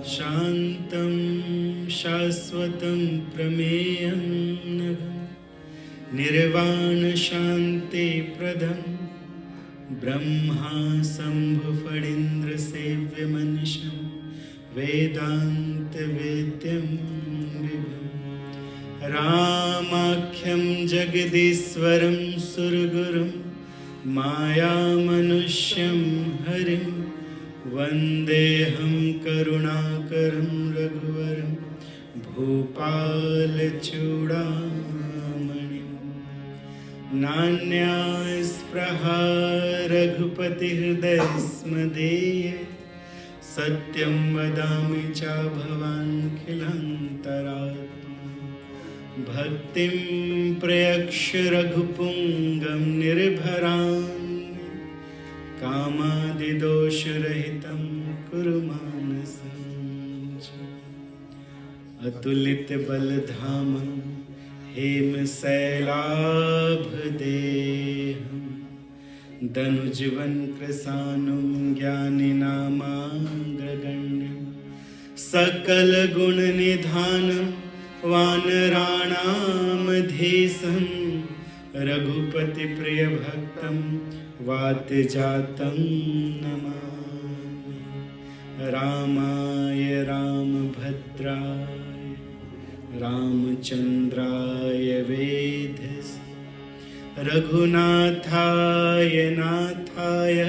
शान्तं शाश्वतं प्रमेयं निर्वाणशान्तिप्रदं ब्रह्मा शम्भुफणीन्द्रसेव्यमनिशं वेदान्तवेद्यं विभुं रामाख्यं जगदीश्वरं सुरगुरुं मायामनुष्यं हरिं वन्देऽहं करुणाकरं रघुवरं भूपालचूडामणिं नान्यास्पृहा रघुपतिहृदयस्मदीये सत्यं वदामि च भवान्खिलान्तरात्मा भक्तिं प्रयक्ष रघुपुङ्गं निर्भरां कामादिदोषरहितं कुरु मानसं अतुलितबलधामं हेमशैलाभदेहं दनुजवनकृशानुं ज्ञानिनामाग्रगण्यं सकलगुणनिधानं वानराणामधीशं रघुपतिप्रियभक्तं वातजातं नमामि रामाय रामभद्राय रामचन्द्राय वेधसे रघुनाथाय नाथाय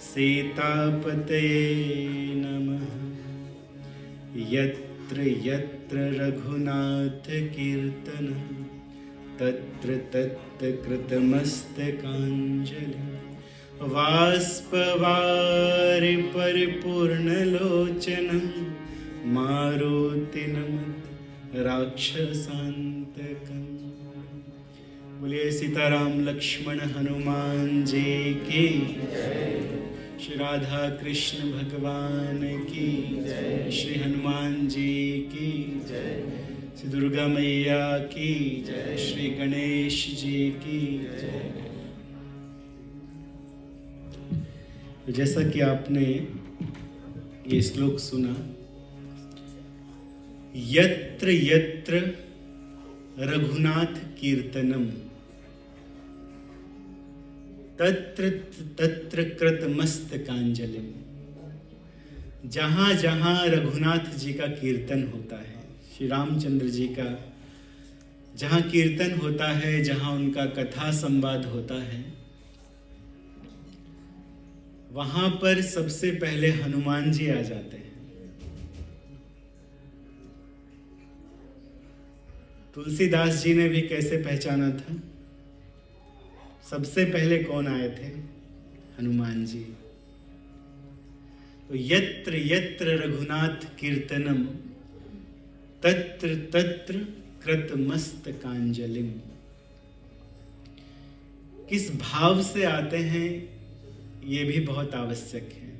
सीतापतये नमः यत्र यत्र रघुनाथकीर्तनं तत्र तत्र कृतमस्तकाञ्जलिं बाष्पवारि परिपूर्णलोचनं मारुति नमत राक्षसान्तकम्। बोलिए सीताराम लक्ष्मण हनुमान जी की श्री राधा कृष्ण भगवान की जय, श्री हनुमान जी की जय, श्री दुर्गा मैया की जय, श्री गणेश जी की जय। तो जैसा कि आपने ये श्लोक सुना, यत्र यत्र रघुनाथ कीर्तनम तत्र तत्र कृतमस्तकांजलिम। जहाँ जहाँ रघुनाथ जी का कीर्तन होता है, श्री रामचंद्र जी का जहाँ कीर्तन होता है, जहाँ उनका कथा संवाद होता है, वहाँ पर सबसे पहले हनुमान जी आ जाते हैं। तुलसीदास जी ने भी कैसे पहचाना था? सबसे पहले कौन आए थे? हनुमान जी। तो यत्र यत्र रघुनाथ कीर्तनम तत्र तत्र कृतमस्तकांजलिम। किस भाव से आते हैं ये भी बहुत आवश्यक है।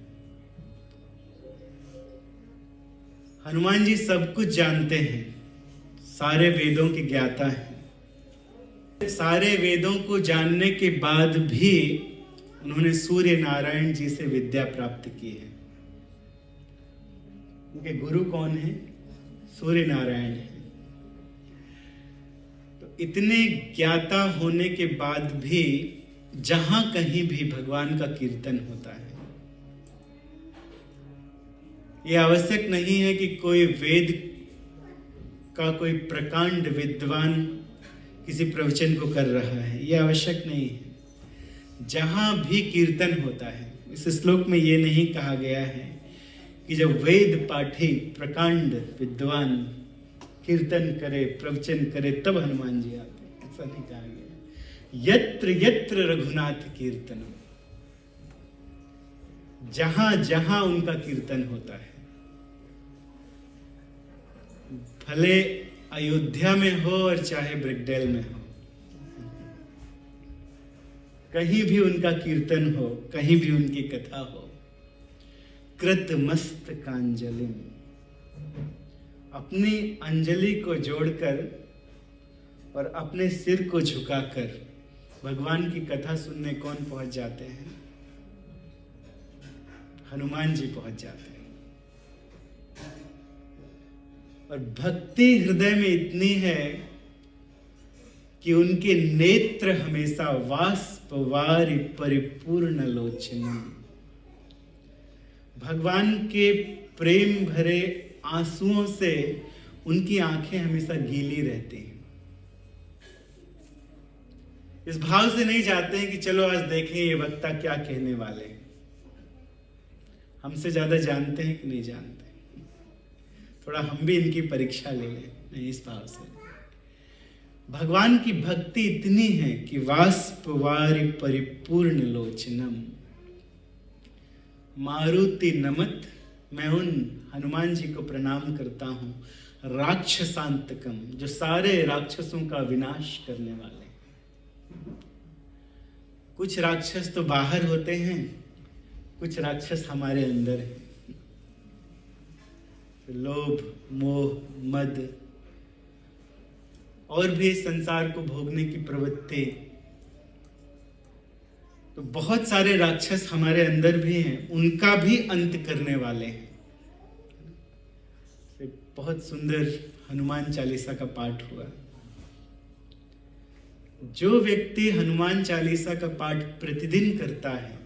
हनुमान जी सब कुछ जानते हैं, सारे वेदों के ज्ञाता हैं। सारे वेदों को जानने के बाद भी उन्होंने सूर्य नारायण जी से विद्या प्राप्त की है। उनके गुरु कौन है? सूर्य नारायण है। तो इतने ज्ञाता होने के बाद भी जहां कहीं भी भगवान का कीर्तन होता है, यह आवश्यक नहीं है कि कोई वेद का कोई प्रकांड विद्वान किसी प्रवचन को कर रहा है, यह आवश्यक नहीं है। जहां भी कीर्तन होता है, इस श्लोक में यह नहीं कहा गया है कि जब वेद पाठी प्रकांड विद्वान कीर्तन करे, प्रवचन करे, तब हनुमान जी आते हैं, ऐसा नहीं कहा गया। यत्र यत्र रघुनाथ कीर्तनम, जहां जहां उनका कीर्तन होता है, भले अयोध्या में हो और चाहे ब्रिगडेल में हो, कहीं भी उनका कीर्तन हो, कहीं भी उनकी कथा हो, कृतमस्तकांजलिम, अपनी अंजलि को जोड़कर और अपने सिर को झुकाकर भगवान की कथा सुनने कौन पहुंच जाते हैं? हनुमान जी पहुंच जाते हैं। और भक्ति हृदय में इतनी है कि उनके नेत्र हमेशा वाष्पवारि परिपूर्ण लोचनम, भगवान के प्रेम भरे आंसुओं से उनकी आंखें हमेशा गीली रहती हैं। इस भाव से नहीं जाते हैं कि चलो आज देखें ये वक्ता क्या कहने वाले हैं, हमसे ज्यादा जानते हैं कि नहीं जानते, थोड़ा हम भी इनकी परीक्षा ले लें, नहीं इस भाव से। भगवान की भक्ति इतनी है कि वाष्पवारि परिपूर्ण लोचनम, मारुति नमत, मैं उन हनुमान जी को प्रणाम करता हूं, राक्षसांतकम, जो सारे राक्षसों का विनाश करने वाले। कुछ राक्षस तो बाहर होते हैं, कुछ राक्षस हमारे अंदर हैं। लोभ, मोह, मद और भी संसार को भोगने की प्रवृत्ति, तो बहुत सारे राक्षस हमारे अंदर भी हैं, उनका भी अंत करने वाले हैं। बहुत सुंदर हनुमान चालीसा का पाठ हुआ। जो व्यक्ति हनुमान चालीसा का पाठ प्रतिदिन करता है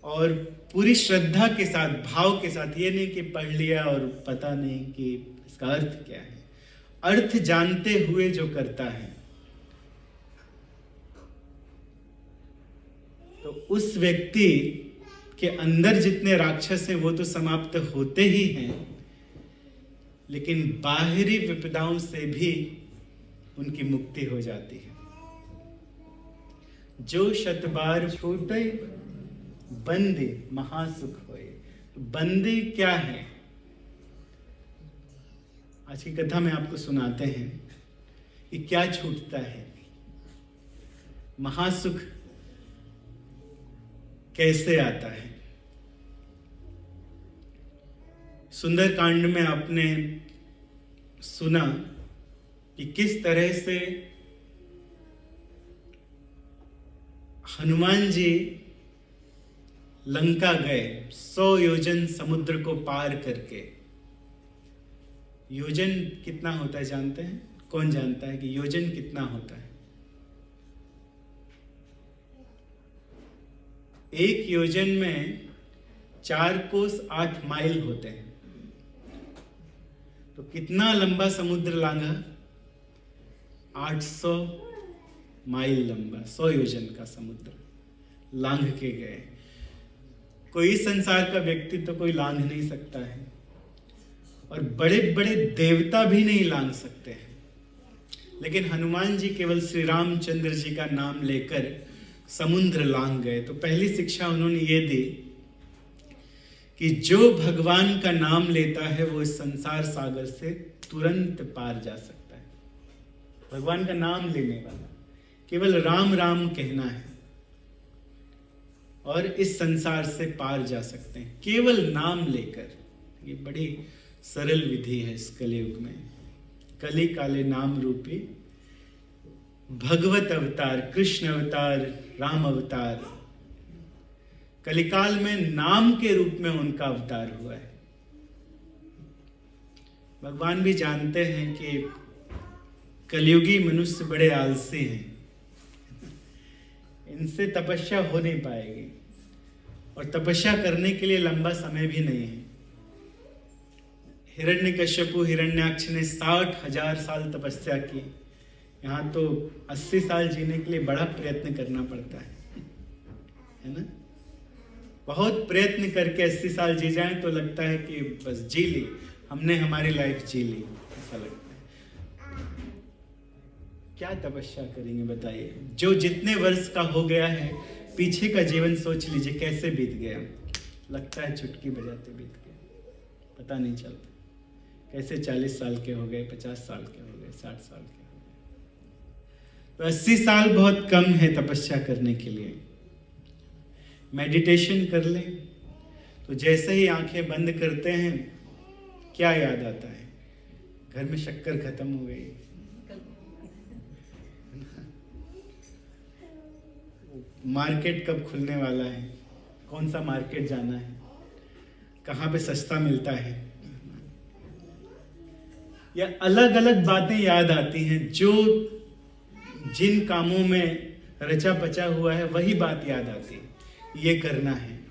और पूरी श्रद्धा के साथ, भाव के साथ, ये नहीं कि पढ़ लिया और पता नहीं कि इसका अर्थ क्या है, अर्थ जानते हुए जो करता है, तो उस व्यक्ति के अंदर जितने राक्षस हैं वो तो समाप्त होते ही हैं, लेकिन बाहरी विपदाओं से भी उनकी मुक्ति हो जाती है। जो शतबार छोटे बंदे महासुख होए। बंदे क्या है? आज की कथा में आपको सुनाते हैं कि क्या छूटता है, महासुख कैसे आता है। सुंदरकांड में आपने सुना कि किस तरह से हनुमान जी लंका गए 100 योजन समुद्र को पार करके। योजन कितना होता है जानते हैं? कौन जानता है कि योजन कितना होता है? एक योजन में 4 कोस 8 माइल होते हैं। तो कितना लंबा समुद्र लांघा? 800 माइल लंबा, 100 योजन का समुद्र लांघ के गए। कोई संसार का व्यक्ति तो कोई लांघ नहीं सकता है, और बड़े बड़े देवता भी नहीं लांघ सकते हैं, लेकिन हनुमान जी केवल श्री रामचंद्र जी का नाम लेकर समुद्र लांघ गए। तो पहली शिक्षा उन्होंने ये दी कि जो भगवान का नाम लेता है वो इस संसार सागर से तुरंत पार जा सकता है। भगवान का नाम लेने वाला, केवल राम राम कहना है और इस संसार से पार जा सकते हैं, केवल नाम लेकर। ये बड़ी सरल विधि है इस कलयुग में। कली काले नाम रूपी भगवत अवतार, कृष्ण अवतार, राम अवतार, कलिकाल में नाम के रूप में उनका अवतार हुआ है। भगवान भी जानते हैं कि कलयुगी मनुष्य बड़े आलसी हैं, इनसे तपस्या हो नहीं पाएगी, और तपस्या करने के लिए लंबा समय भी नहीं है। हिरण्यकश्यपु हिरण्याक्ष ने 60,000 साल तपस्या की। यहाँ तो 80 साल जीने के लिए बड़ा प्रयत्न करना पड़ता है ना? बहुत प्रयत्न करके 80 साल जी जाएं तो लगता है कि बस जी ली, हमने हमारी लाइफ जी ली, ऐसा लगता है। क्या तपस्या करेंगे बताइए? जो जितने वर्ष का हो गया है, पीछे का जीवन सोच लीजिए कैसे बीत गया। लगता है चुटकी बजाते बीत गया, पता नहीं चलता कैसे 40 साल के हो गए, 50 साल के हो गए, 60 साल के हो गए। तो 80 साल बहुत कम है तपस्या करने के लिए। मेडिटेशन कर लें तो जैसे ही आंखें बंद करते हैं क्या याद आता है? घर में शक्कर खत्म हो गई, मार्केट कब खुलने वाला है, कौन सा मार्केट जाना है, कहाँ पे सस्ता मिलता है, या अलग अलग बातें याद आती हैं। जो जिन कामों में रचा पचा हुआ है वही बात याद आती है, ये करना है।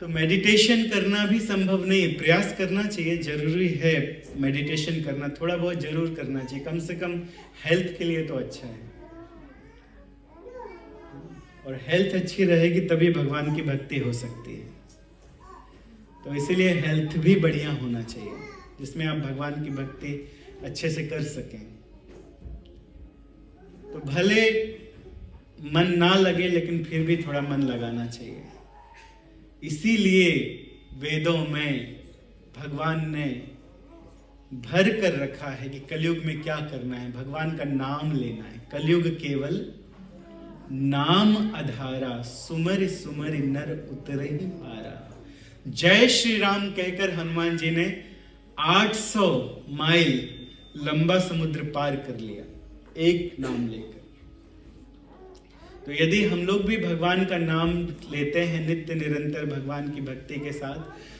तो मेडिटेशन करना भी संभव नहीं है, प्रयास करना चाहिए, जरूरी है मेडिटेशन करना, थोड़ा बहुत जरूर करना चाहिए, कम से कम हेल्थ के लिए तो अच्छा है। और हेल्थ अच्छी रहेगी तभी भगवान की भक्ति हो सकती है। तो इसीलिए हेल्थ भी बढ़िया होना चाहिए, जिसमें आप भगवान की भक्ति अच्छे से कर सकें। तो भले मन ना लगे लेकिन फिर भी थोड़ा मन लगाना चाहिए। इसीलिए वेदों में भगवान ने भर कर रखा है कि कलयुग में क्या करना है, भगवान का नाम लेना है। कलयुग केवल नाम आधारा, सुमर सुमर नर उतरे ही पारा। जय श्री राम कहकर हनुमान जी ने 800 माइल लंबा समुद्र पार कर लिया एक नाम लेकर। तो यदि हम लोग भी भगवान का नाम लेते हैं नित्य निरंतर भगवान की भक्ति के साथ,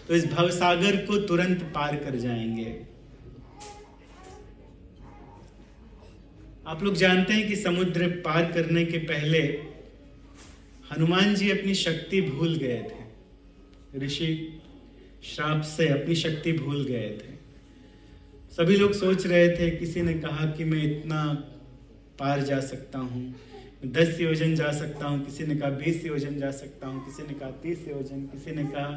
तो इस भवसागर को तुरंत पार कर जाएंगे। आप लोग जानते हैं कि समुद्र पार करने के पहले हनुमान जी अपनी शक्ति भूल गए थे, ऋषि श्राप से अपनी शक्ति भूल गए थे। सभी लोग सोच रहे थे, किसी ने कहा कि मैं इतना पार जा सकता हूँ, 10 योजन जा सकता हूँ, किसी ने कहा 20 योजन जा सकता हूँ, किसी ने कहा 30 योजन, किसी ने कहा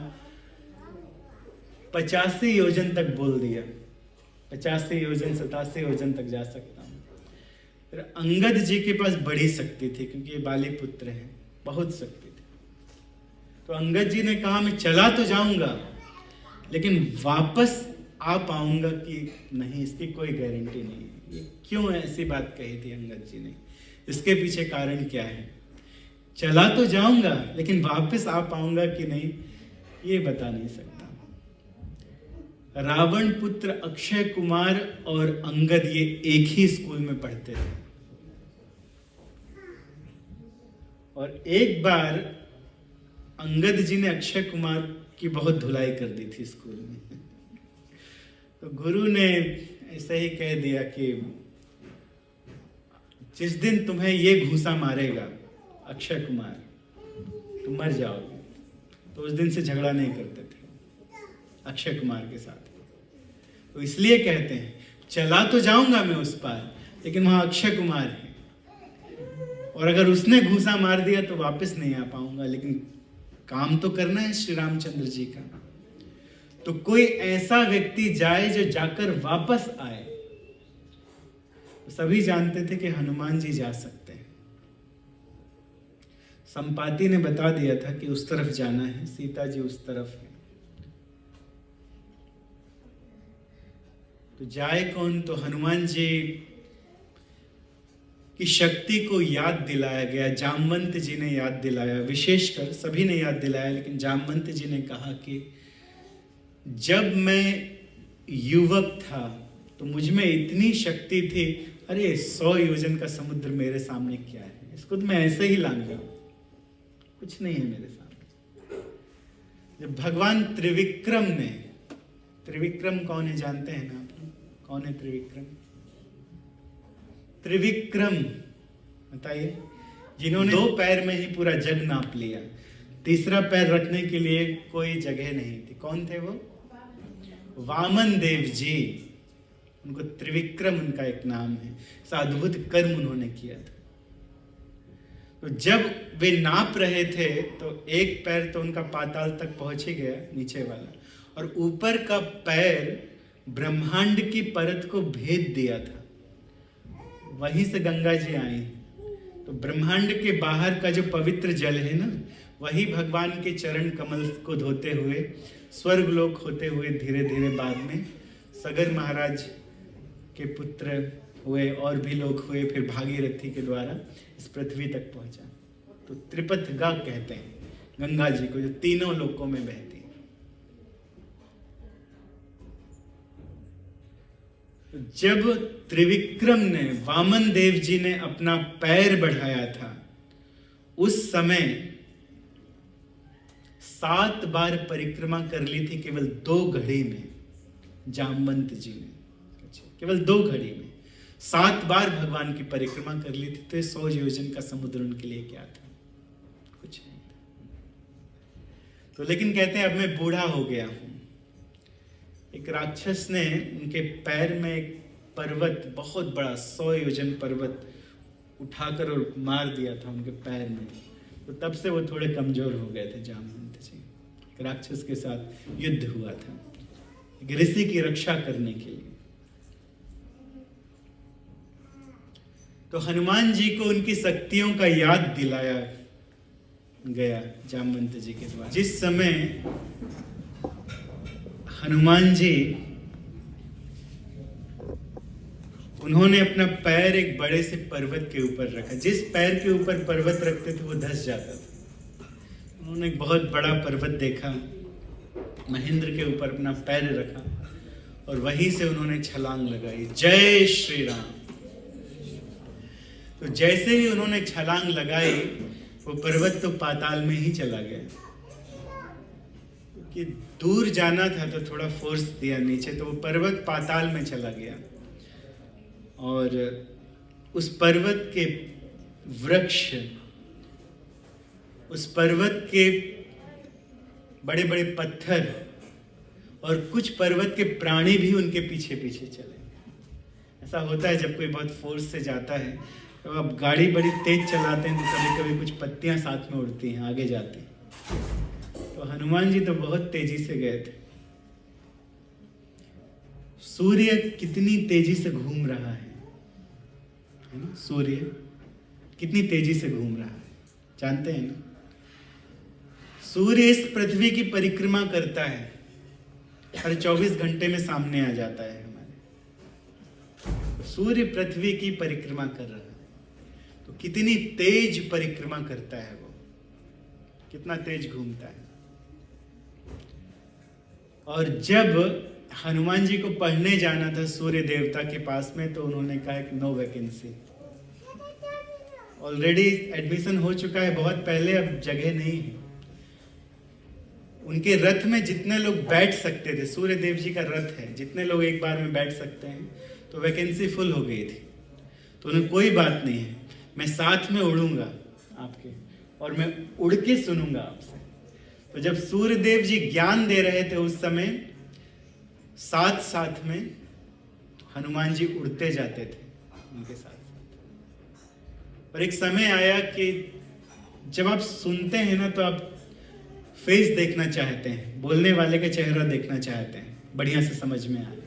85 योजन तक बोल दिया, 85 योजन 87 योजन तक जा सकता हूँ। फिर अंगद जी के पास बड़ी शक्ति थी, क्योंकि ये बाली पुत्र हैं, बहुत शक्ति थी। तो अंगद जी ने कहा मैं चला तो जाऊंगा लेकिन वापस आ पाऊंगा कि नहीं, इसकी कोई गारंटी नहीं है। ये क्यों ऐसी बात कही थी अंगद जी ने, इसके पीछे कारण क्या है? चला तो जाऊंगा लेकिन वापस आ पाऊंगा कि नहीं, ये बता नहीं सकता। रावण पुत्र अक्षय कुमार और अंगद ये एक ही स्कूल में पढ़ते थे, और एक बार अंगद जी ने अक्षय कुमार की बहुत धुलाई कर दी थी स्कूल में। तो गुरु ने ऐसे ही कह दिया कि जिस दिन तुम्हें ये घूंसा मारेगा अक्षय कुमार, तुम मर जाओगे। तो उस दिन से झगड़ा नहीं करते थे अक्षय कुमार के साथ। तो इसलिए कहते हैं चला तो जाऊंगा मैं उस पार, लेकिन वहां अक्षय कुमार है, और अगर उसने घूंसा मार दिया तो वापस नहीं आ पाऊंगा, लेकिन काम तो करना है श्री रामचंद्र जी का। तो कोई ऐसा व्यक्ति जाए जो जाकर वापस आए। सभी जानते थे कि हनुमान जी जा सकते हैं। संपाति ने बता दिया था कि उस तरफ जाना है, सीता जी उस तरफ है। तो जाए कौन? तो हनुमान जी की शक्ति को याद दिलाया गया। जामवंत जी ने याद दिलाया, विशेषकर सभी ने याद दिलाया, लेकिन जामवंत जी ने कहा कि जब मैं युवक था तो मुझ में इतनी शक्ति थी, अरे 100 योजन का समुद्र मेरे सामने क्या है, इसको तो मैं ऐसे ही लाऊंगा, कुछ नहीं है मेरे सामने। जब भगवान त्रिविक्रम ने, त्रिविक्रम कौन है जानते हैं ना आप लोग? कौन है त्रिविक्रम? त्रिविक्रम बताइए, जिन्होंने 2 पैर में ही पूरा जग नाप लिया, तीसरा पैर रखने के लिए कोई जगह नहीं थी। कौन थे वो? वामन देव जी। उनको त्रिविक्रम उनका एक नाम है। ऐसा अद्भुत कर्म उन्होंने किया था। तो जब वे नाप रहे थे तो एक पैर तो उनका पाताल तक पहुंच ही गया, नीचे वाला, और ऊपर का पैर ब्रह्मांड की परत को भेद दिया था। वहीं से गंगा जी आई। तो ब्रह्मांड के बाहर का जो पवित्र जल है ना, वही भगवान के चरण कमल को धोते हुए स्वर्गलोक होते हुए धीरे धीरे बाद में सगर महाराज के पुत्र हुए, और भी लोग हुए, फिर भागीरथी के द्वारा इस पृथ्वी तक पहुंचा। तो त्रिपथगा कहते हैं गंगा जी को, जो तीनों लोकों में बहती है। जब त्रिविक्रम ने, वामन देव जी ने अपना पैर बढ़ाया था, उस समय 7 बार परिक्रमा कर ली थी केवल 2 घड़ी में, जामवंत जी ने। केवल 2 घड़ी में 7 बार भगवान की परिक्रमा कर ली थी। तो 100 योजन का समुद्र उनके लिए क्या था? कुछ नहीं था। तो लेकिन कहते हैं अब मैं बूढ़ा हो गया हूं। एक राक्षस ने उनके पैर में एक पर्वत, बहुत बड़ा 100 योजन पर्वत उठाकर और मार दिया था उनके पैर में। तो तब से वो थोड़े कमजोर हो गए थे जामवंत जी। एक राक्षस के साथ युद्ध हुआ था एक ऋषि की रक्षा करने के लिए। तो हनुमान जी को उनकी शक्तियों का याद दिलाया गया जामवंत जी के द्वारा। जिस समय हनुमान जी उन्होंने अपना पैर एक बड़े से पर्वत के ऊपर रखा, जिस पैर के ऊपर पर्वत रखते थे वो धंस जाता था। उन्होंने एक बहुत बड़ा पर्वत देखा, महेंद्र के ऊपर अपना पैर रखा और वहीं से उन्होंने छलांग लगाई। जय श्री राम। तो जैसे ही उन्होंने छलांग लगाई वो पर्वत तो पाताल में ही चला गया। कि दूर जाना था तो थोड़ा फोर्स दिया नीचे, तो वो पर्वत पाताल में चला गया। और उस पर्वत के वृक्ष, उस पर्वत के बड़े बड़े पत्थर और कुछ पर्वत के प्राणी भी उनके पीछे पीछे चले। ऐसा होता है जब कोई बहुत फोर्स से जाता है, तो अब गाड़ी बड़ी तेज चलाते हैं तो कभी कभी कुछ पत्तियां साथ में उड़ती हैं, आगे जाती हैं। तो हनुमान जी तो बहुत तेजी से गए थे। सूर्य कितनी तेजी से घूम रहा है ना? सूर्य कितनी तेजी से घूम रहा है, जानते हैं ना? सूर्य इस पृथ्वी की परिक्रमा करता है, हर 24 घंटे में सामने आ जाता है हमारे। सूर्य पृथ्वी की परिक्रमा कर रहा है, तो कितनी तेज परिक्रमा करता है वो, कितना तेज घूमता है। और जब हनुमान जी को पढ़ने जाना था सूर्य देवता के पास में, तो उन्होंने कहा कि नो वैकेंसी, ऑलरेडी एडमिशन हो चुका है बहुत पहले, अब जगह नहीं है। उनके रथ में जितने लोग बैठ सकते थे, सूर्य देव जी का रथ है, जितने लोग एक बार में बैठ सकते हैं, तो वैकेंसी फुल हो गई थी। तो उन्हें कोई बात नहीं है, मैं साथ में उड़ूंगा आपके और मैं उड़ के सुनूंगा आपसे। तो जब सूर्य देव जी ज्ञान दे रहे थे उस समय, साथ साथ में हनुमान जी उड़ते जाते थे उनके साथ। और एक समय आया कि जब आप सुनते हैं ना, तो आप फेस देखना चाहते हैं, बोलने वाले का चेहरा देखना चाहते हैं, बढ़िया से समझ में आए।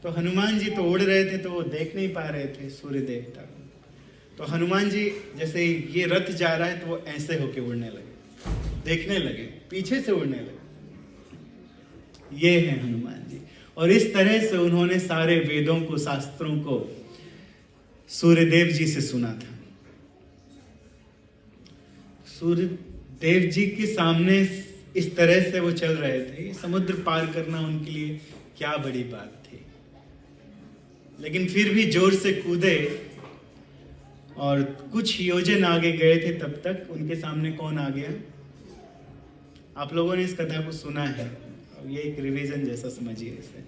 तो हनुमान जी तो उड़ रहे थे, तो वो देख नहीं पा रहे थे सूर्य देवता को। तो हनुमान जी जैसे ये रथ जा रहा है तो वो ऐसे होके उड़ने लगे, देखने लगे, पीछे से उड़ने लगे। ये है हनुमान जी। और इस तरह से उन्होंने सारे वेदों को, शास्त्रों को सूर्यदेव जी से सुना था। सूर्य देव जी के सामने इस तरह से वो चल रहे थे, समुद्र पार करना उनके लिए क्या बड़ी बात थी। लेकिन फिर भी जोर से कूदे और कुछ योजन आगे गए थे, तब तक उनके सामने कौन आ गया? आप लोगों ने इस कथा को सुना है, ये एक रिवीजन जैसा समझिए इसे।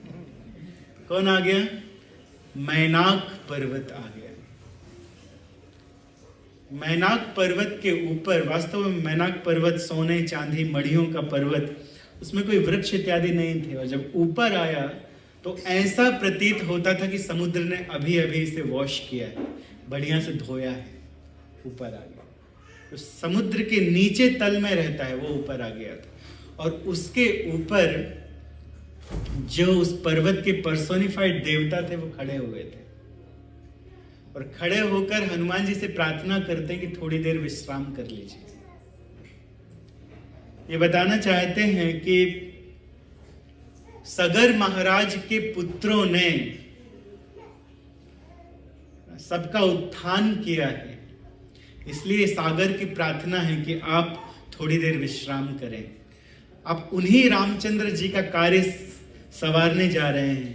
कौन आ गया? मैनाक पर्वत आ गया। मैनाक पर्वत के ऊपर, वास्तव में मैनाक पर्वत सोने चांदी मणियों का पर्वत, उसमें कोई वृक्ष इत्यादि नहीं थे। और जब ऊपर आया तो ऐसा प्रतीत होता था कि समुद्र ने अभी अभी इसे वॉश किया है, बढ़िया से धोया है, ऊपर आ गया। तो समुद्र के नीचे तल में रहता है, वो ऊपर आ गया था। और उसके ऊपर जो उस पर्वत के पर्सोनिफाइड देवता थे वो खड़े हुए थे, और खड़े होकर हनुमान जी से प्रार्थना करते हैं कि थोड़ी देर विश्राम कर लीजिए। ये बताना चाहते हैं कि सगर महाराज के पुत्रों ने सबका उत्थान किया है, इसलिए सागर की प्रार्थना है कि आप थोड़ी देर विश्राम करें। आप उन्हीं रामचंद्र जी का कार्य संवारने जा रहे हैं,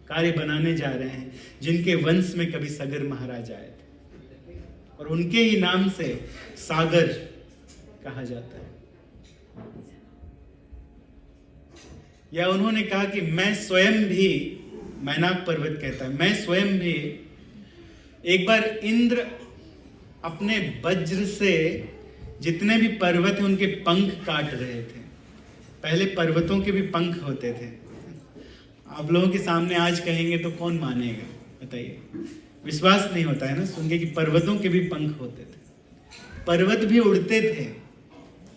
कार्य बनाने जा रहे हैं, जिनके वंश में कभी सगर महाराज आए थे, और उनके ही नाम से सागर कहा जाता है। या उन्होंने कहा कि मैं स्वयं भी, मैनाक पर्वत कहता है, मैं स्वयं भी, एक बार इंद्र अपने वज्र से जितने भी पर्वत हैं उनके पंख काट रहे थे। पहले पर्वतों के भी पंख होते थे। आप लोगों के सामने आज कहेंगे तो कौन मानेगा, बताइए? विश्वास नहीं होता है ना सुन के कि पर्वतों के भी पंख होते थे, पर्वत भी उड़ते थे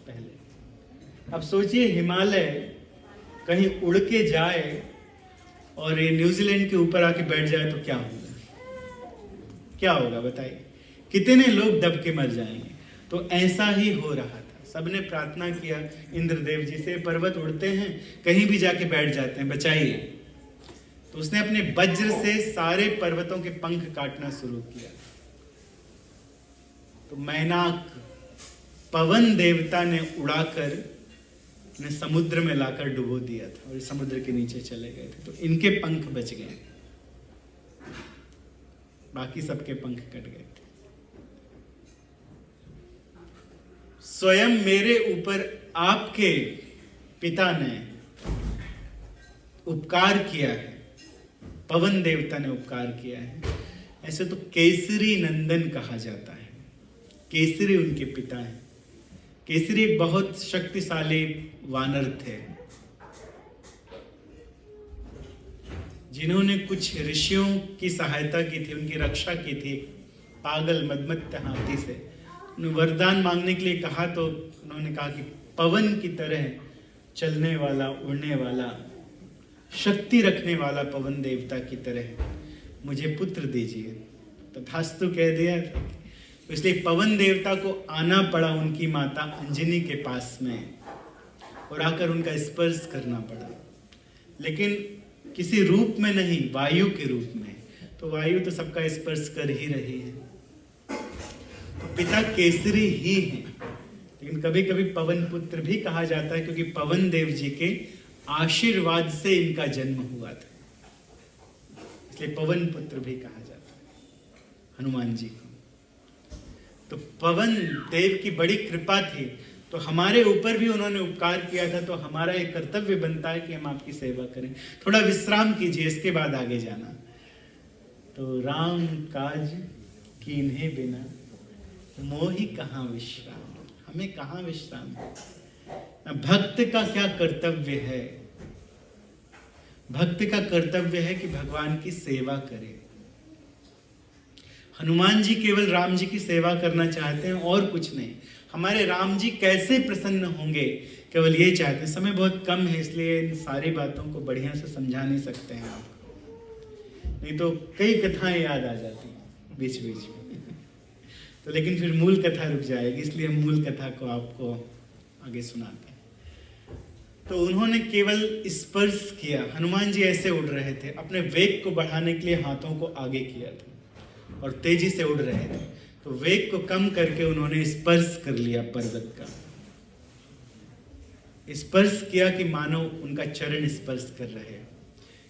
पहले। अब सोचिए हिमालय कहीं उड़ के जाए और ये न्यूजीलैंड के ऊपर आके बैठ जाए तो क्या होगा? क्या होगा बताइए? कितने लोग दब के मर जाएंगे। तो ऐसा ही हो रहा था। सबने प्रार्थना किया इंद्रदेव जी से, पर्वत उड़ते हैं कहीं भी जाके बैठ जाते हैं, बचाइए। तो उसने अपने वज्र से सारे पर्वतों के पंख काटना शुरू किया। तो मैनाक पवन देवता ने उड़ाकर ने समुद्र में लाकर डुबो दिया था और समुद्र के नीचे चले गए थे। तो इनके पंख बच गए, बाकी सबके पंख कट गए थे। स्वयं मेरे ऊपर आपके पिता ने उपकार किया है, पवन देवता ने उपकार किया है। ऐसे तो केसरी नंदन कहा जाता है, केसरी उनके पिता हैं। केसरी एक बहुत शक्तिशाली वानर थे जिन्होंने कुछ ऋषियों की सहायता की थी, उनकी रक्षा की थी पागल मदमत्त हाथी से। उन्हें वरदान मांगने के लिए कहा तो उन्होंने कहा कि पवन की तरह चलने वाला, उड़ने वाला, शक्ति रखने वाला पवन देवता की तरह मुझे पुत्र दीजिए। तथास्तु कह दिया था। इसलिए पवन देवता को आना पड़ा उनकी माता अंजनी के पास में और आकर उनका स्पर्श करना पड़ा, लेकिन किसी रूप में नहीं, वायु के रूप में। तो वायु तो सबका स्पर्श कर ही रही है। तो पिता केसरी ही है, लेकिन कभी कभी पवन पुत्र भी कहा जाता है क्योंकि पवन देव जी के आशीर्वाद से इनका जन्म हुआ था, इसलिए पवन पुत्र भी कहा जाता है हनुमान जी को। तो पवन देव की बड़ी कृपा थी, तो हमारे ऊपर भी उन्होंने उपकार किया था। तो हमारा एक कर्तव्य बनता है कि हम आपकी सेवा करें। थोड़ा विश्राम कीजिए, इसके बाद आगे जाना। तो राम काज कीन्हे बिना मोहि कहाँ विश्राम, हमें कहाँ विश्राम है। भक्त का क्या कर्तव्य है? भक्त का कर्तव्य है कि भगवान की सेवा करे। हनुमान जी केवल राम जी की सेवा करना चाहते हैं और कुछ नहीं। हमारे राम जी कैसे प्रसन्न होंगे, केवल ये चाहते हैं। समय बहुत कम है, इसलिए इन सारी बातों को बढ़िया से समझा नहीं सकते हैं आपको, नहीं तो कई कथाएं याद आ जाती हैं बीच बीच में। तो लेकिन फिर मूल कथा रुक जाएगी, इसलिए हम मूल कथा को आपको आगे सुनाते हैं। तो उन्होंने केवल स्पर्श किया। हनुमान जी ऐसे उड़ रहे थे, अपने वेग को बढ़ाने के लिए हाथों को आगे किया था और तेजी से उड़ रहे थे। तो वेग को कम करके उन्होंने स्पर्श कर लिया पर्वत का। स्पर्श किया कि मानो उनका चरण स्पर्श कर रहे हैं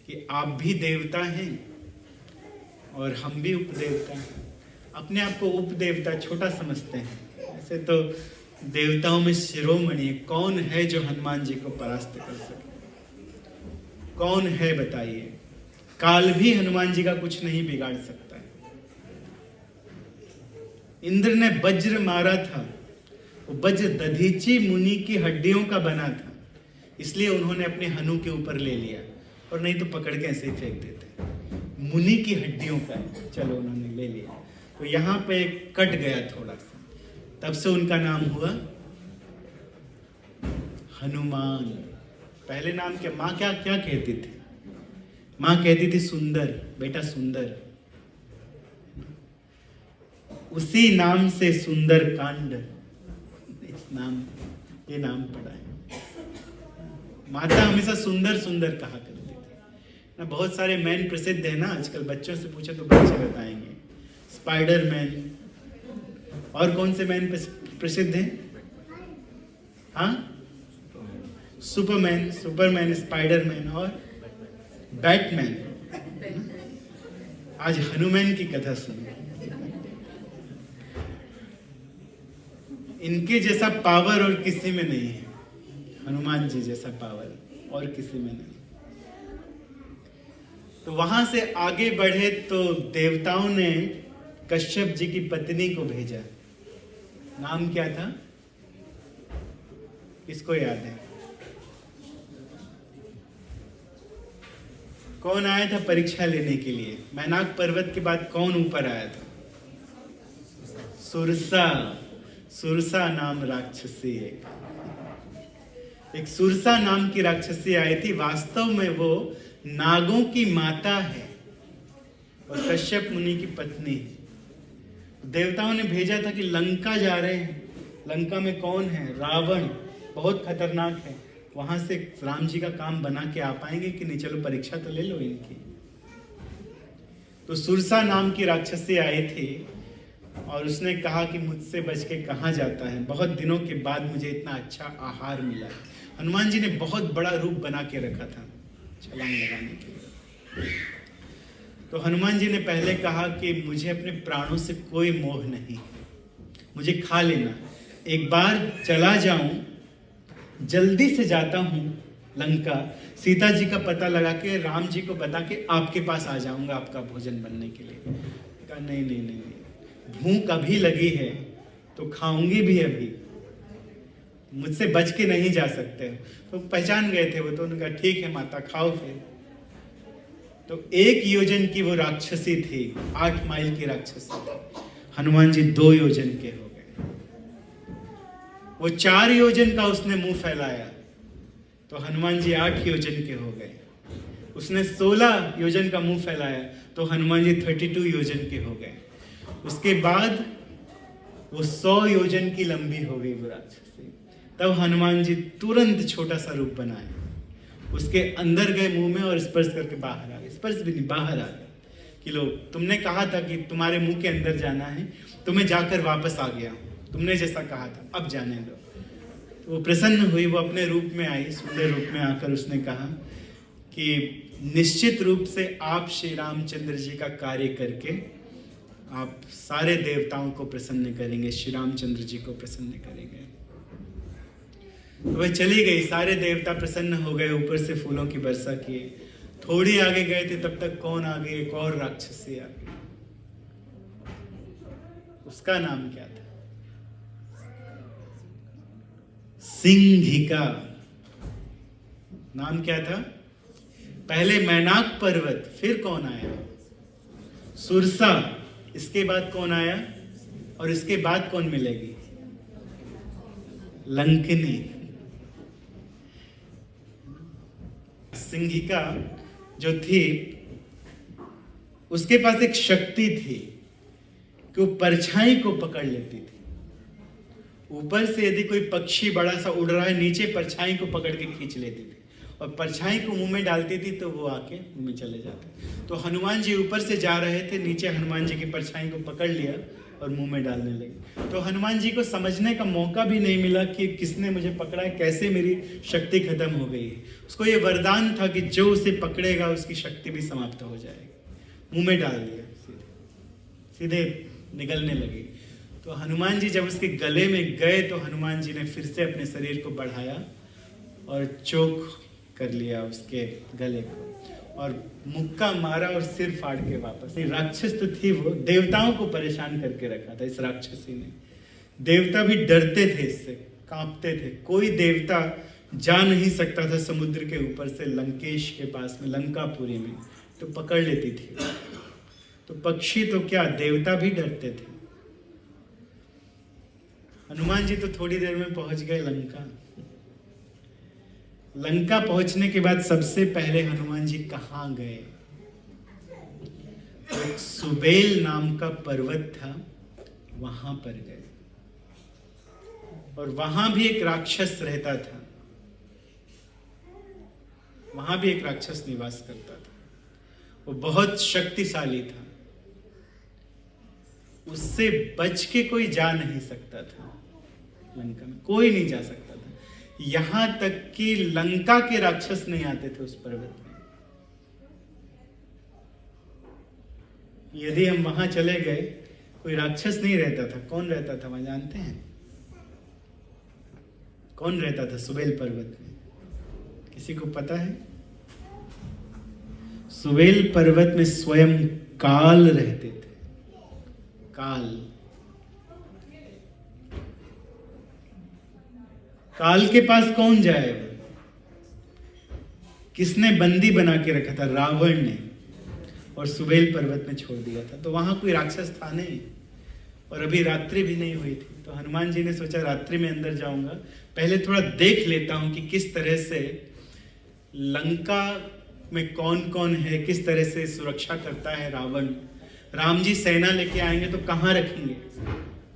कि आप भी देवता हैं और हम भी उपदेवता हैं। अपने आप को उपदेवता छोटा समझते हैं, ऐसे तो देवताओं में शिरोमणि कौन है जो हनुमान जी को परास्त कर सके? कौन है बताइए? काल भी हनुमान जी का कुछ नहीं बिगाड़ सकता। इंद्र ने वज्र मारा था, वो वज्र दधीची मुनि की हड्डियों का बना था, इसलिए उन्होंने अपने हनु के ऊपर ले लिया, और नहीं तो पकड़ के ऐसे ही फेंक देते। मुनि की हड्डियों का, चलो उन्होंने ले लिया। तो यहाँ पे कट गया थोड़ा सा, तब से उनका नाम हुआ हनुमान। पहले नाम क्या, माँ क्या क्या कहती थी? माँ कहती थी सुंदर, बेटा सुंदर। उसी नाम से सुंदर कांड, इस नाम, ये नाम पड़ा है। माता हमेशा सुंदर सुंदर कहा करती थी ना। बहुत सारे मैन प्रसिद्ध है ना आजकल, बच्चों से पूछे तो बच्चे बताएंगे। स्पाइडरमैन, और कौन से मैन प्रसिद्ध हैं? हाँ, सुपरमैन, सुपरमैन, स्पाइडरमैन और बैटमैन। आज हनुमान की कथा सुनिए। इनके जैसा पावर और किसी में नहीं है, हनुमान जी जैसा पावर। और किसी में नहीं। तो वहां से आगे बढ़े तो देवताओं ने कश्यप जी की पत्नी को भेजा। नाम क्या था, किसको याद है? कौन आया था परीक्षा लेने के लिए? मैनाक पर्वत के बाद कौन ऊपर आया था? सुरसा। सुरसा नाम राक्षसी एक सुरसा नाम की राक्षसी आई थी। वास्तव में वो नागों की माता है और कश्यप मुनि की पत्नी। देवताओं ने भेजा था कि लंका जा रहे हैं, लंका में कौन है? रावण, बहुत खतरनाक है। वहां से राम जी का काम बना के आ पाएंगे कि नहीं? चलो परीक्षा तो ले लो इनकी। तो सुरसा नाम की राक्षसी आई थी और उसने कहा कि मुझसे बच के कहाँ जाता है, बहुत दिनों के बाद मुझे इतना अच्छा आहार मिला। हनुमान जी ने बहुत बड़ा रूप बना के रखा था छलांग लगाने के लिए। तो हनुमान जी ने पहले कहा कि मुझे अपने प्राणों से कोई मोह नहीं, मुझे खा लेना। एक बार चला जाऊं, जल्दी से जाता हूं लंका, सीता जी का पता लगा के राम जी को बता के आपके पास आ जाऊंगा आपका भोजन बनने के लिए। कहा नहीं नहीं नहीं, नहीं। भूख अभी लगी है तो खाऊंगी भी अभी, मुझसे बच के नहीं जा सकते। तो पहचान गए थे वो, तो उन्होंने कहा ठीक है माता खाओ फिर। तो 1 योजन की वो राक्षसी थी, 8 माइल की राक्षसी। हनुमान जी 2 योजन के हो गए। वो 4 योजन का उसने मुंह फैलाया तो हनुमान जी 8 योजन के हो गए। उसने 16 योजन का मुंह फैलाया तो हनुमान जी 32 योजन के हो गए। उसके बाद वो 100 योजन की लंबी हो गई वो राक्षसी। तब हनुमान जी तुरंत छोटा सा रूप बनाए, उसके अंदर गए मुंह में और स्पर्श करके बाहर आ गए। स्पर्श भी नहीं, बाहर आ गए कि लो तुमने कहा था कि तुम्हारे मुंह के अंदर जाना है, तो मैं जाकर वापस आ गया, तुमने जैसा कहा था, अब जाने दो। तो वो प्रसन्न हुई, वो अपने रूप में आई, सुंदर रूप में आकर उसने कहा कि निश्चित रूप से आप श्री रामचंद्र जी का कार्य करके आप सारे देवताओं को प्रसन्न करेंगे, श्री रामचंद्र जी को प्रसन्न करेंगे। तो वह चली गई, सारे देवता प्रसन्न हो गए, ऊपर से फूलों की वर्षा किए। थोड़ी आगे गए थे तब तक कौन आ गई? एक और राक्षसी आ गई। उसका नाम क्या था? सिंहिका। नाम क्या था? पहले मैनाक पर्वत, फिर कौन आया? सुरसा। इसके बाद कौन आया? और इसके बाद कौन मिलेगी? लंकिनी। सिंहिका जो थी उसके पास एक शक्ति थी कि वो परछाई को पकड़ लेती थी। ऊपर से यदि कोई पक्षी बड़ा सा उड़ रहा है, नीचे परछाई को पकड़ के खींच लेती थी और परछाई को मुंह में डालती थी तो वो आके मुंह में चले जाते। तो हनुमान जी ऊपर से जा रहे थे, नीचे हनुमान जी की परछाई को पकड़ लिया और मुंह में डालने लगे। तो हनुमान जी को समझने का मौका भी नहीं मिला कि किसने मुझे पकड़ा है, कैसे मेरी शक्ति खत्म हो गई है। उसको ये वरदान था कि जो उसे पकड़ेगा उसकी शक्ति भी समाप्त हो जाएगी। मुंह में डाल दिया, सीधे निगलने लगी। तो हनुमान जी जब उसके गले में गए तो हनुमान जी ने फिर से अपने शरीर को बढ़ाया और चोक कर लिया उसके गले को और मुक्का मारा और सिर फाड़ के वापस। राक्षस तो थी, वो देवताओं को परेशान करके रखा था इस राक्षसी ने। देवता भी डरते थे इससे, कांपते थे। कोई देवता जा नहीं सकता था समुद्र के ऊपर से लंकेश के पास में, लंकापुरी में, तो पकड़ लेती थी। तो पक्षी तो क्या, देवता भी डरते थे। हनुमान जी तो थोड़ी देर में पहुंच गए लंका। लंका पहुंचने के बाद सबसे पहले हनुमान जी कहाँ गए? एक सुबेल नाम का पर्वत था, वहां पर गए। और वहां भी एक राक्षस रहता था, वहां भी एक राक्षस निवास करता था। वो बहुत शक्तिशाली था, उससे बच के कोई जा नहीं सकता था। लंका में कोई नहीं जा सकता था, यहां तक कि लंका के राक्षस नहीं आते थे उस पर्वत में। यदि हम वहां चले गए, कोई राक्षस नहीं रहता था। कौन रहता था वहां, जानते हैं? कौन रहता था सुबेल पर्वत में? किसी किसी को पता है? सुवेल पर्वत में स्वयं काल रहते थे। काल के पास कौन जाएगा? किसने बंदी बना के रखा था? रावण ने, और सुवेल पर्वत में छोड़ दिया था। तो वहां कोई राक्षस था नहीं, और अभी रात्रि भी नहीं हुई थी। तो हनुमान जी ने सोचा रात्रि में अंदर जाऊंगा, पहले थोड़ा देख लेता हूं कि किस तरह से लंका में कौन कौन है, किस तरह से सुरक्षा करता है रावण। राम जी सेना लेके आएंगे तो कहाँ रखेंगे?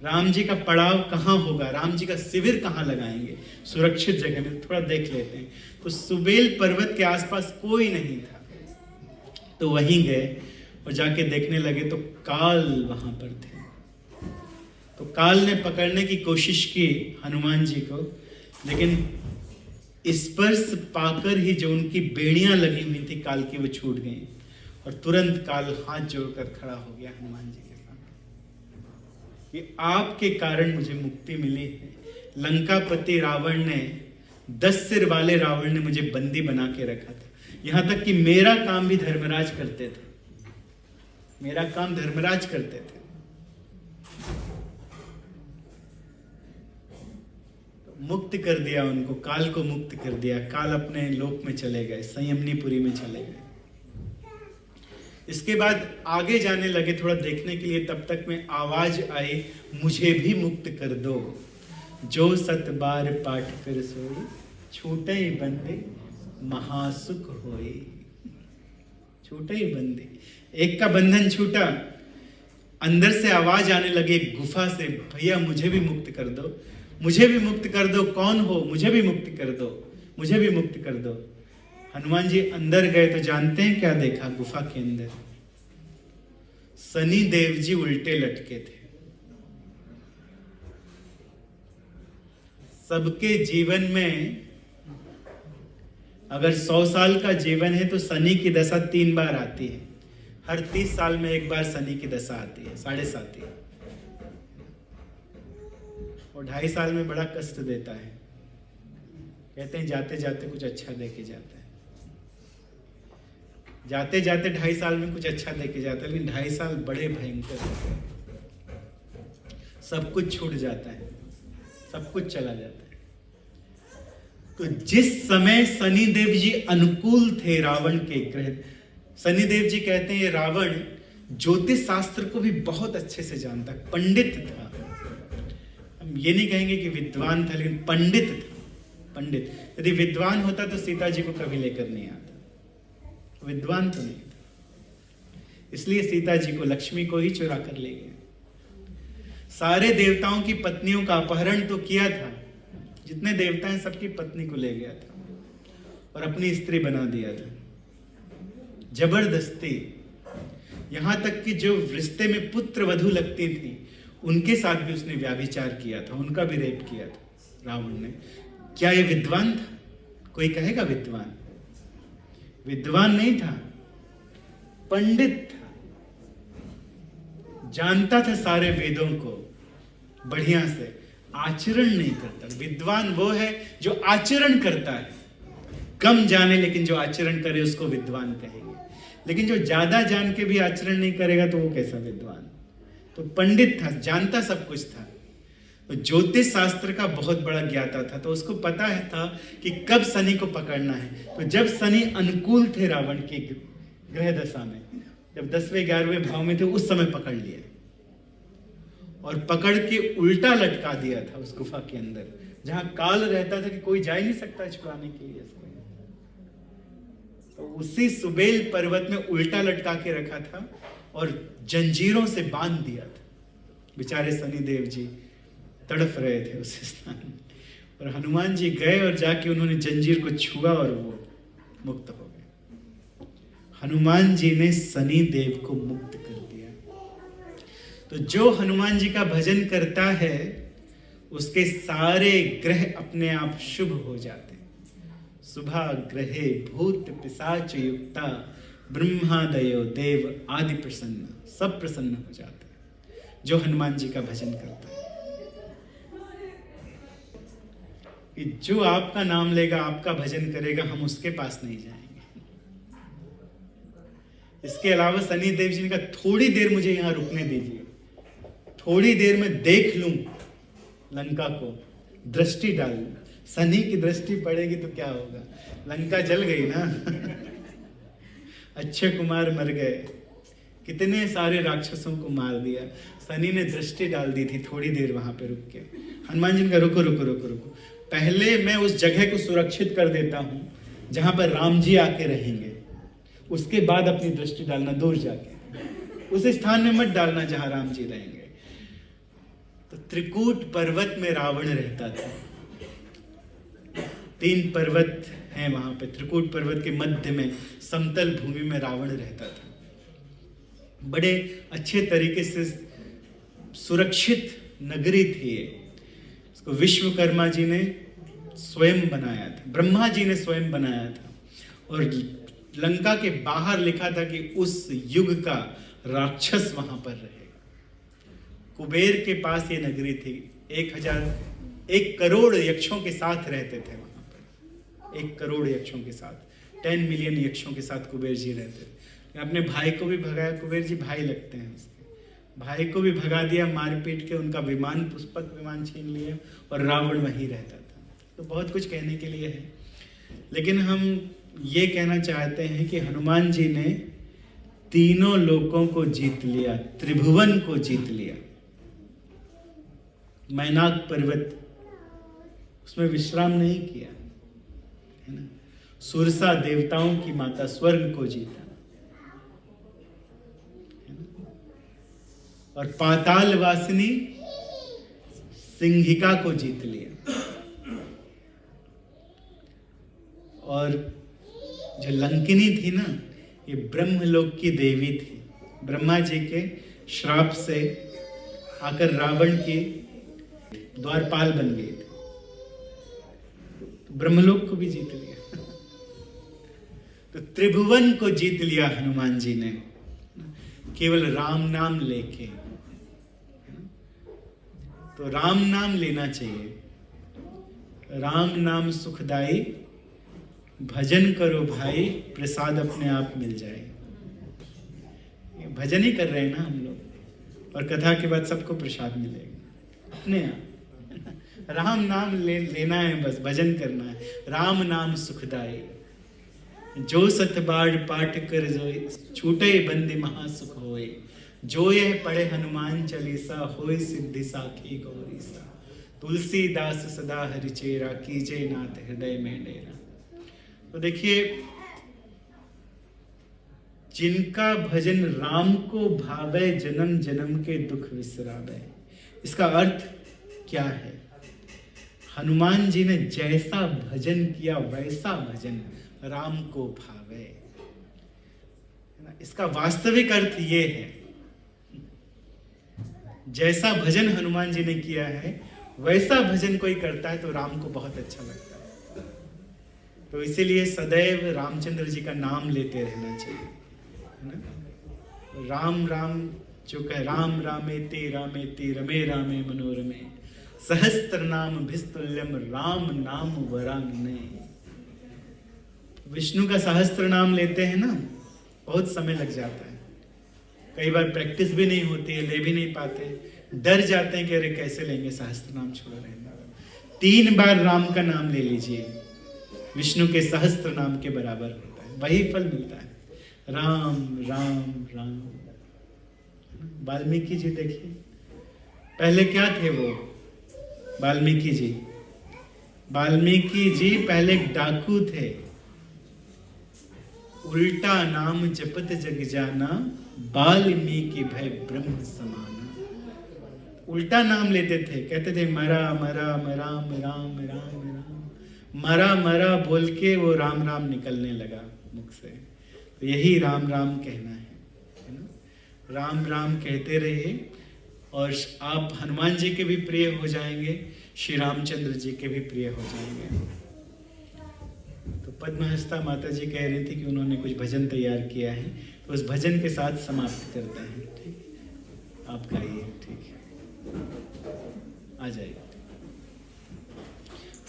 राम जी का पड़ाव कहाँ होगा? राम जी का शिविर कहाँ लगाएंगे? सुरक्षित जगह में थोड़ा देख लेते हैं। तो सुबेल पर्वत के आसपास कोई नहीं था, तो वहीं गए और जाके देखने लगे तो काल वहां पर थे। तो काल ने पकड़ने की कोशिश की हनुमान जी को, लेकिन स्पर्श पाकर ही जो उनकी बेड़ियां लगी हुई थी काल की, वो छूट गई, और तुरंत काल हाथ जोड़कर खड़ा हो गया हनुमान जी के सामने कि आपके कारण मुझे मुक्ति मिली है। लंकापति रावण ने, 10 सिर वाले रावण ने मुझे बंदी बना के रखा था। यहां तक कि मेरा काम भी धर्मराज करते थे, मेरा काम धर्मराज करते थे। मुक्त कर दिया उनको, काल को मुक्त कर दिया। काल अपने लोक में चले गए, संयमनीपुरी में चले गए। इसके बाद आगे जाने लगे थोड़ा देखने के लिए, तब तक में आवाज आई, मुझे भी मुक्त कर दो, जो 7 बार पाठ कर सोई, छूटे ही बंदे महासुख होए। छूटे ही बंदे, एक का बंधन छूटा। अंदर से आवाज आने लगी गुफा से, भैया मुझे भी मुक्त कर दो, मुझे भी मुक्त कर दो। कौन हो? मुझे भी मुक्त कर दो, मुझे भी मुक्त कर दो। हनुमान जी अंदर गए तो जानते हैं क्या देखा? गुफा के अंदर शनि देव जी उल्टे लटके थे। सबके जीवन में अगर 100 साल का जीवन है तो शनि की दशा 3 बार आती है। हर 30 साल में एक बार शनि की दशा आती है, 7.5 आती है, और 2.5 साल में बड़ा कष्ट देता है। कहते हैं जाते जाते कुछ अच्छा दे के जाता है, जाते जाते 2.5 साल में कुछ अच्छा दे के जाता है, लेकिन 2.5 साल बड़े भयंकर होते हैं। सब कुछ छूट जाता है, सब कुछ चला जाता है। तो जिस समय शनिदेव जी अनुकूल थे रावण के ग्रह, शनिदेव जी कहते हैं रावण ज्योतिष शास्त्र को भी बहुत अच्छे से जानता, पंडित था। हम ये नहीं कहेंगे कि विद्वान था, लेकिन पंडित था। पंडित यदि विद्वान होता तो सीता जी को कभी लेकर नहीं आता, विद्वान तो नहीं था, इसलिए सीता जी को, लक्ष्मी को ही चुरा कर ले गए। सारे देवताओं की पत्नियों का अपहरण तो किया था, जितने देवता हैं सबकी पत्नी को ले गया था और अपनी स्त्री बना दिया था जबरदस्ती। यहां तक कि जो रिश्ते में पुत्र वधू लगती थी उनके साथ भी उसने व्याभिचार किया था, उनका भी रेप किया था रावण ने। क्या ये विद्वान था? कोई कहेगा विद्वान? विद्वान नहीं था, पंडित था, जानता था सारे वेदों को बढ़िया से, आचरण नहीं करता। विद्वान वो है जो आचरण करता है, कम जाने लेकिन जो आचरण करे उसको विद्वान कहेंगे। लेकिन जो ज्यादा जान के भी आचरण नहीं करेगा तो वो कैसा विद्वान? तो पंडित था, जानता सब कुछ था, तो ज्योतिष शास्त्र का बहुत बड़ा ज्ञाता था। तो उसको पता है था कि कब शनि को पकड़ना है। तो जब शनि अनुकूल थे रावण की ग्रह दशा में, जब 10वें 11वें भाव में थे, उस समय पकड़ लिया और पकड़ के उल्टा लटका दिया था उस गुफा के अंदर, जहां काल रहता था कि कोई जा ही नहीं सकता छुड़ाने के लिए इसको। तो उसी सुबेल पर्वत में उल्टा लटका के रखा था और जंजीरों से बांध दिया था। बेचारे शनिदेव जी तड़फ रहे थे उस स्थान में, और हनुमान जी गए और जाके उन्होंने जंजीर को छुआ और वो मुक्त हो गए। हनुमान जी ने शनिदेव को मुक्त कर दिया। तो जो हनुमान जी का भजन करता है उसके सारे ग्रह अपने आप शुभ हो जाते हैं। शुभा ग्रहे भूत पिशाच युक्ता ब्रह्मादयो देव आदि प्रसन्न, सब प्रसन्न हो जाते हैं जो हनुमान जी का भजन करता है। कि जो आपका नाम लेगा, आपका भजन करेगा, हम उसके पास नहीं जाएंगे। इसके अलावा सनी देव जी ने कहा थोड़ी देर मुझे यहां रुकने दीजिए, थोड़ी देर में देख लूं लंका को, दृष्टि डाल लूं। सनी की दृष्टि पड़ेगी तो क्या होगा, लंका जल गई ना। अक्षय कुमार मर गए, कितने सारे राक्षसों को मार दिया। सनी ने दृष्टि डाल दी थी थोड़ी देर वहां पे रुक के। हनुमान जी का रुको रुको रुको रुको, पहले मैं उस जगह को सुरक्षित कर देता हूं जहां पर राम जी आके रहेंगे, उसके बाद अपनी दृष्टि डालना दूर जाके, उस स्थान में मत डालना जहां राम जी रहेंगे। तो त्रिकूट पर्वत में रावण रहता था। 3 पर्वत हैं वहां पे, त्रिकूट पर्वत के मध्य में समतल भूमि में रावण रहता था। बड़े अच्छे तरीके से सुरक्षित नगरी थी ये। इसको विश्वकर्मा जी ने स्वयं बनाया था, ब्रह्मा जी ने स्वयं बनाया था। और लंका के बाहर लिखा था कि उस युग का राक्षस वहां पर रहेगा। कुबेर के पास ये नगरी थी। 1 करोड़ यक्षों के साथ रहते थे वहां पर, 1 करोड़ यक्षों के साथ, 10 मिलियन यक्षों के साथ कुबेर जी रहते थे। अपने भाई को भी भगाया, कुबेर जी भाई लगते हैं उसके, भाई को भी भगा दिया मार पीट के, उनका विमान, पुष्पक विमान छीन लिया, और रावण वहीं रहता था। तो बहुत कुछ कहने के लिए है, लेकिन हम ये कहना चाहते हैं कि हनुमान जी ने तीनों लोकों को जीत लिया, त्रिभुवन को जीत लिया। मैनाक पर्वत, उसमें विश्राम नहीं किया, है ना। सुरसा देवताओं की माता, स्वर्ग को जीता, और पाताल वासिनी सिंहिका को जीत लिया। और जो लंकिनी थी ना, ये ब्रह्मलोक की देवी थी। ब्रह्मा जी के श्राप से आकर रावण की द्वारपाल बन गई थी, ब्रह्मलोक को भी जीत लिया। तो त्रिभुवन को जीत लिया हनुमान जी ने, केवल राम नाम लेके। तो राम नाम लेना चाहिए। राम नाम सुखदाई, भजन करो भाई, प्रसाद अपने आप मिल जाए। भजन ही कर रहे हैं ना हम लोग, और कथा के बाद सबको प्रसाद मिलेगा अपने आप। राम नाम लेना है, बस भजन करना है। राम नाम सुखदाई, जो सतबाड़ पाठ कर जोई, छूटे बंदी महासुख होए। जो यह पढ़े हनुमान चालीसा, होय सिद्धि साखी गौरीसा। तुलसीदास सदा हरिचेरा, कीजे नाथ हृदय में डेरा। तो देखिए, जिनका भजन राम को भावे, जन्म जन्म के दुख विसरावे। इसका अर्थ क्या है? हनुमान जी ने जैसा भजन किया वैसा भजन राम को भावे। इसका वास्तविक अर्थ ये है, जैसा भजन हनुमान जी ने किया है वैसा भजन कोई करता है तो राम को बहुत अच्छा लगता है। तो इसीलिए सदैव रामचंद्र जी का नाम लेते रहना चाहिए, है ना। राम राम जो कह, राम रामेति रामेति रमे रामे मनोरमे, सहस्त्र नाम भिस्तुल्यम राम नाम वरानने। विष्णु का सहस्त्र नाम लेते हैं ना, बहुत समय लग जाता है, कई बार प्रैक्टिस भी नहीं होती है, ले भी नहीं पाते, डर जाते हैं कि अरे कैसे लेंगे, सहस्त्र नाम छोड़ रहे हैं। 3 बार राम का नाम ले लीजिए, विष्णु के सहस्त्र नाम के बराबर होता है, वही फल मिलता है। राम राम राम। वाल्मीकि जी देखिए, पहले क्या थे वो वाल्मीकि जी? वाल्मीकि जी पहले एक डाकू थे। उल्टा नाम जपत जग जाना, वाल्मीकि भय ब्रह्म समाना। उल्टा नाम लेते थे, कहते थे मरा मरा मरा राम राम राम, मरा मरा बोल के वो राम राम निकलने लगा मुख से। तो यही राम राम कहना है ना। राम राम कहते रहिए और आप हनुमान जी के भी प्रिय हो जाएंगे, श्री रामचंद्र जी के भी प्रिय हो जाएंगे। तो पद्महस्ता माता जी कह रही थी कि उन्होंने कुछ भजन तैयार किया है, तो उस भजन के साथ समाप्त करते हैं। ठीक, आप गाइए। ठीक है, आ जाइए।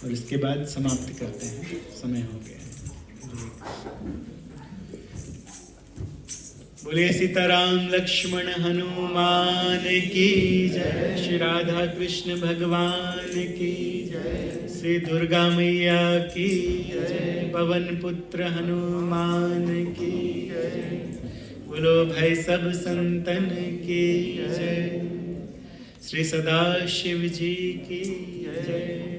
और इसके बाद समाप्त करते हैं, समय हो गया है। बोलिए सीताराम लक्ष्मण हनुमान की जय, श्री राधा कृष्ण भगवान की जय, श्री दुर्गा मैया की जय, पवन पुत्र हनुमान की जय, बोलो भाई सब संतन की जय, श्री सदाशिव जी की जय।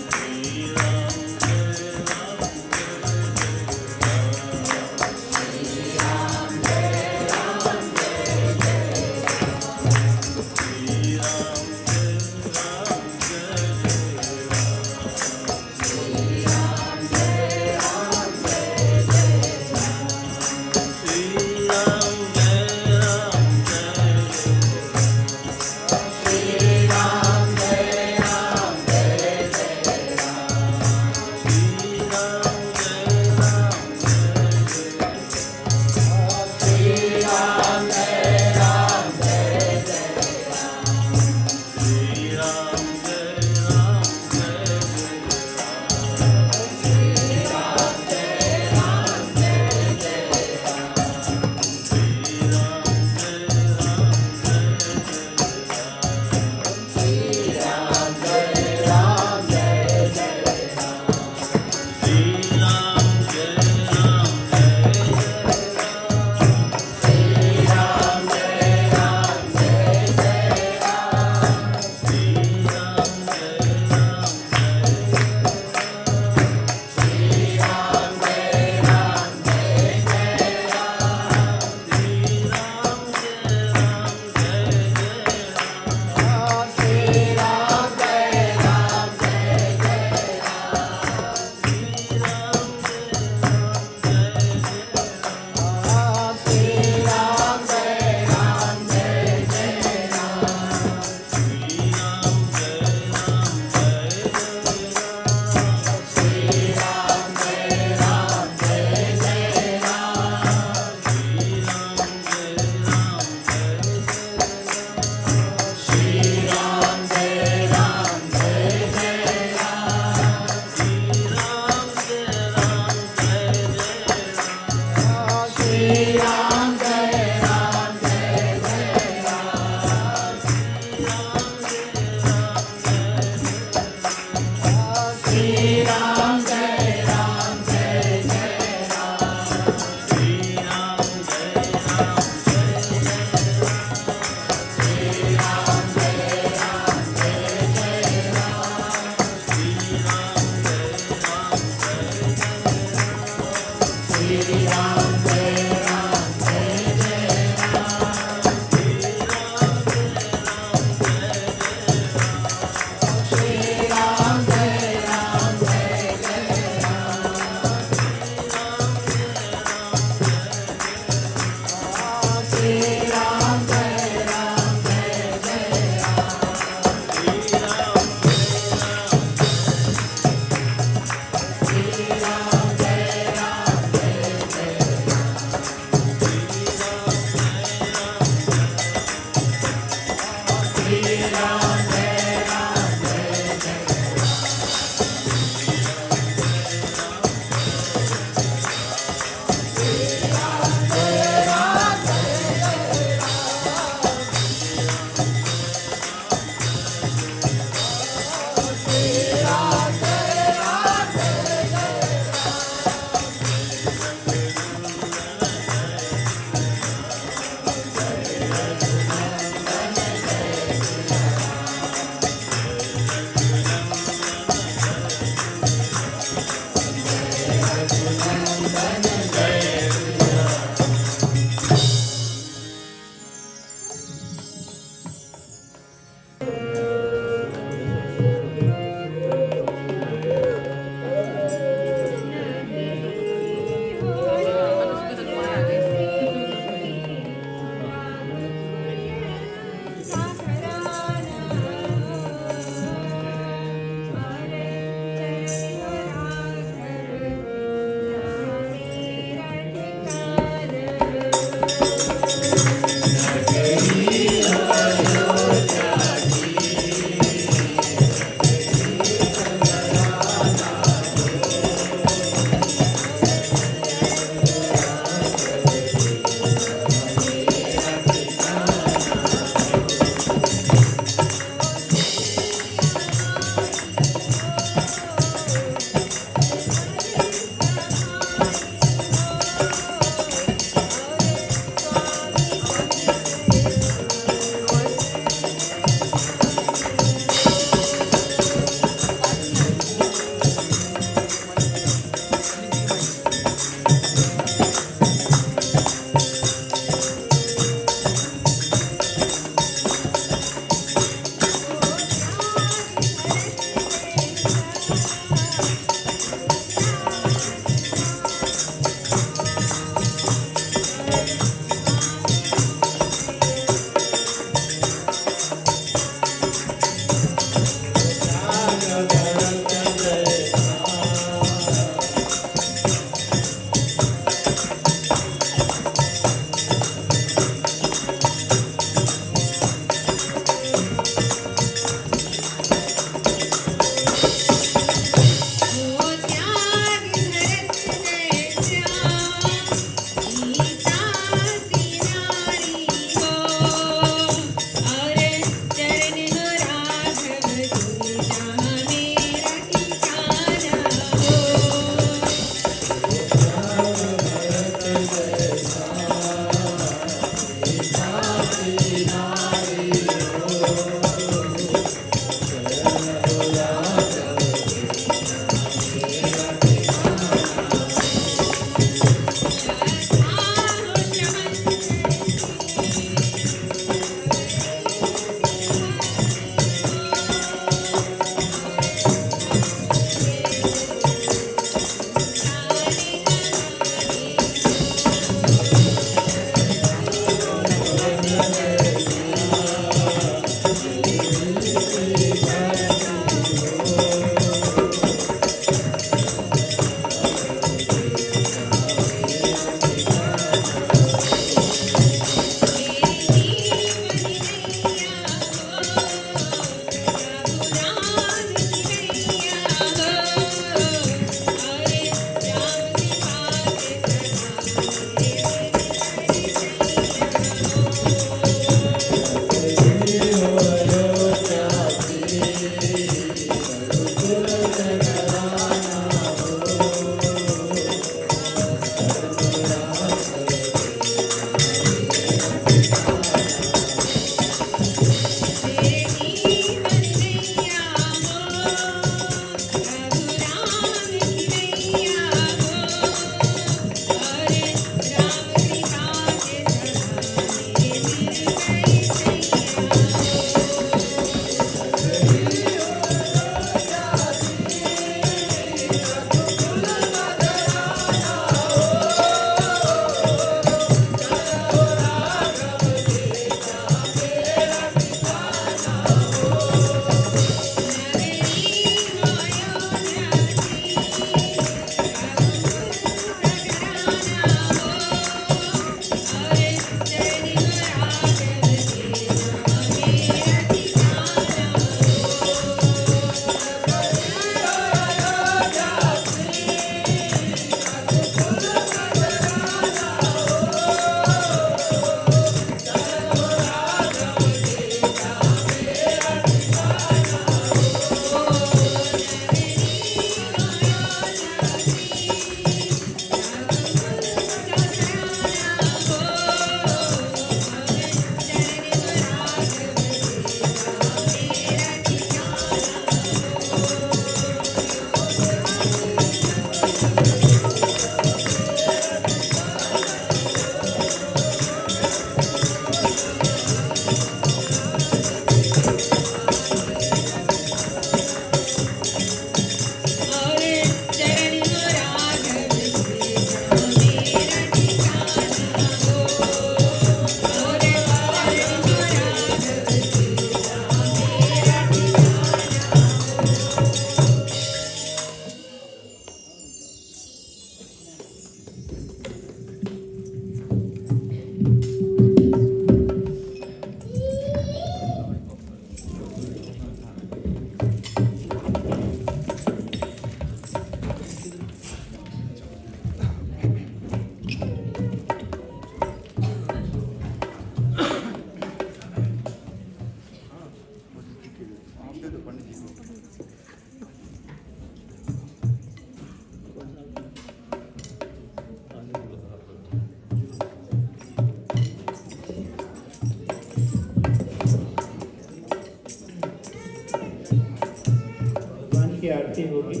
आरती होगी,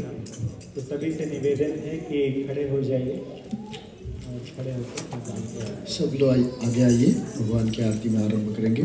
तो सभी से निवेदन है कि खड़े हो जाइए और खड़े होकर भगवान की आरती। सब लोग आगे आइए, भगवान की आरती में आरंभ करेंगे।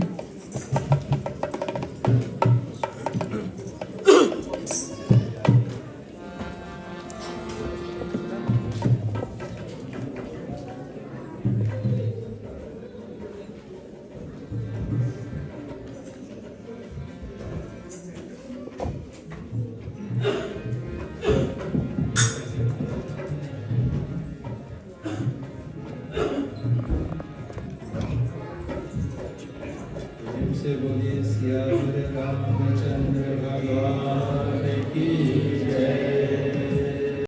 से बोलिए सियावर रामचंद्र भगवान की जय।